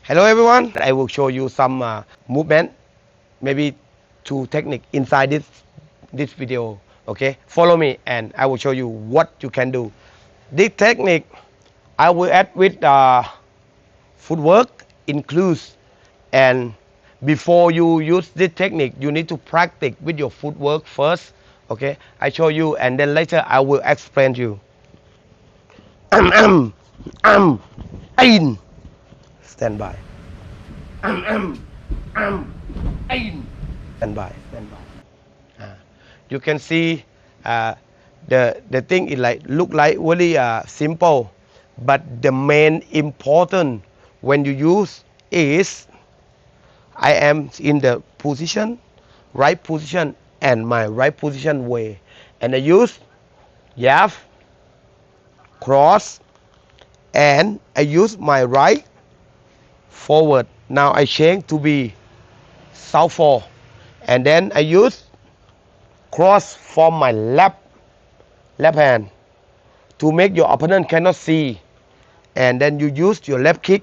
Hello everyone, I will show you some movement, maybe two technique inside this video. Okay, follow me and I will show you what you can do. This technique I will add with footwork includes, and before you use this technique you need to practice with your footwork first. Okay, I show you and then later I will explain to you. Um, in. Stand by. In. Stand by. Stand by. You can see the thing is like look like really simple, but the main important when you use is I am in the position, right position, and my right position way, and I use jab, cross, and I use my right forward. Now I change to be southpaw, and then I use cross from my left hand to make your opponent cannot see, and then you use your left kick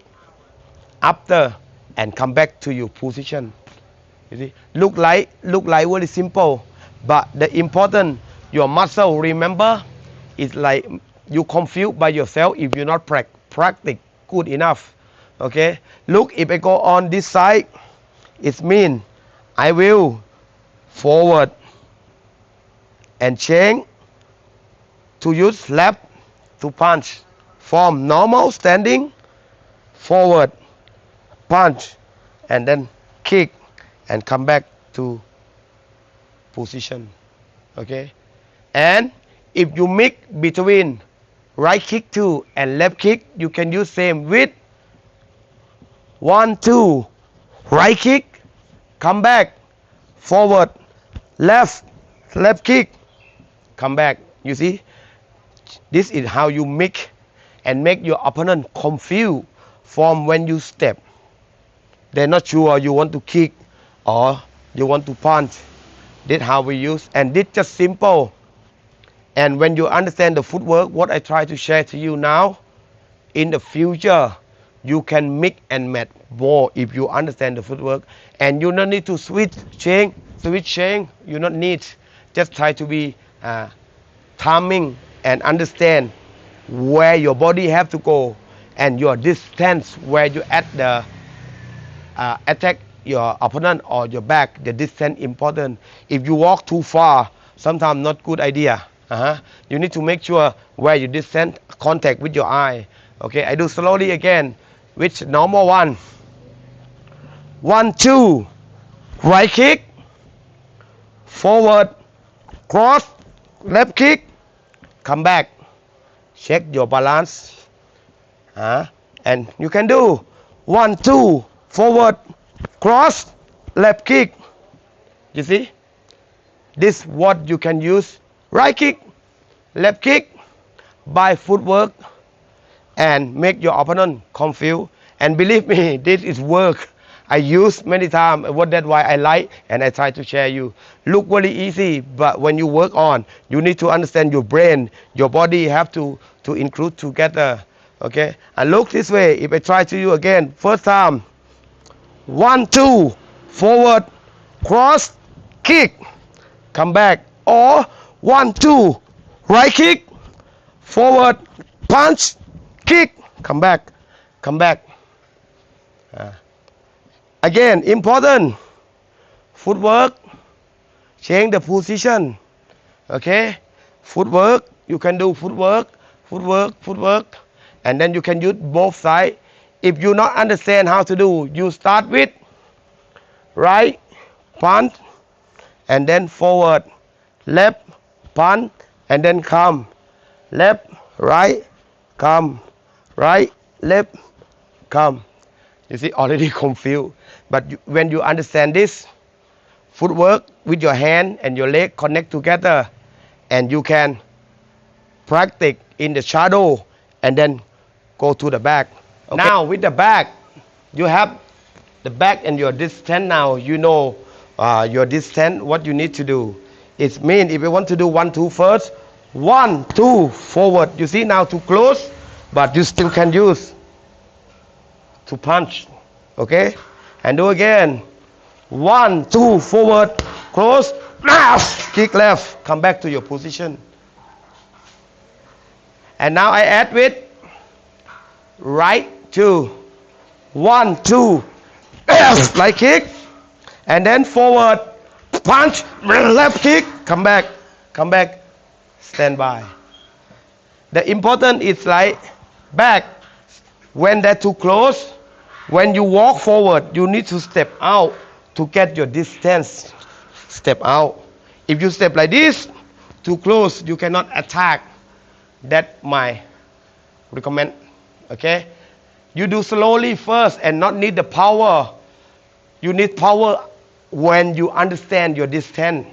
after and come back to your position. You see, look like very simple, but the important your muscle remember is like you confused by yourself if you not practice good enough. Okay, look, if I go on this side, it means I will forward and change to use left to punch from normal standing forward punch and then kick and come back to position. Okay, and if you mix between right kick 2 and left kick, you can use same with 1 2 right kick, come back forward, left kick, come back. You see, this is how you mix and make your opponent confused from when you step. They're not sure you want to kick or you want to punch. This how we use, and this just simple. And when you understand the footwork, what I try to share to you now, in the future you can mix and match more if you understand the footwork, and you don't need to switch change. You don't need. Just try to be timing and understand where your body have to go and your distance where you at the attack your opponent or your back. The distance important. If you walk too far, sometimes not good idea. You need to make sure where you distance contact with your eye. Okay, I do slowly again with normal one. 1 2 right kick, forward, cross, left kick, come back, check your balance, and you can do 1 2 forward, cross, left kick. You see, this what you can use right kick, left kick by footwork and make your opponent confused. And believe me, this is work I use many times. That's why I like and I try to share you. Look very easy, but when you work on, you need to understand your brain, your body have to include together. Okay, and look this way. If I try to you again, first time, 1 2 forward, cross, kick, come back, or 1 2 right kick, forward, punch, kick, come back. Again, important footwork, change the position. Okay, footwork, you can do footwork, and then you can use both sides. If you not understand how to do, you start with right punch and then forward, left punch and then come, left right come, right left come. You see, already confused. But when you understand this footwork with your hand and your leg connect together, and you can practice in the shadow and then go to the back. Okay. Now with the back, you have the back and your distance. Now you know your distance. What you need to do, it means if you want to do 1 2 first, 1 2 forward. You see now too close, but you still can use to punch. Okay? And do again. 1, 2, forward, close, left, kick left, come back to your position. And now I add with right 2, 1, 2, left, right kick, and then forward, punch, left kick, come back, stand by. The important is like back. When they're too close, when you walk forward, you need to step out to get your distance. Step out. If you step like this, too close, you cannot attack. That's my recommend. Okay? You do slowly first and not need the power. You need power when you understand your distance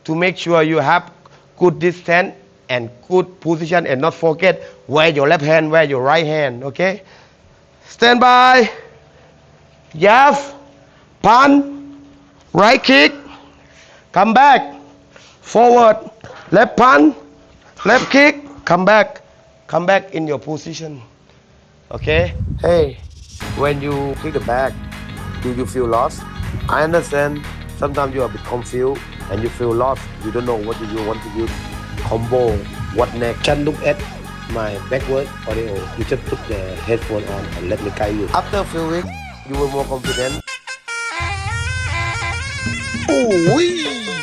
to make sure you have good distance and good position and not forget where your left hand, where your right hand. Okay? Stand by. Jab, punch, right kick, come back, forward, left punch, left kick, come back in your position. Okay? Hey, when you kick the back, do you feel lost? I understand sometimes you are a bit confused and you feel lost. You don't know what do you want to use. Combo, what next? Can look at my backward audio. You just put the headphone on and let me guide you. After a few weeks, you will more confident. Ooh-wee.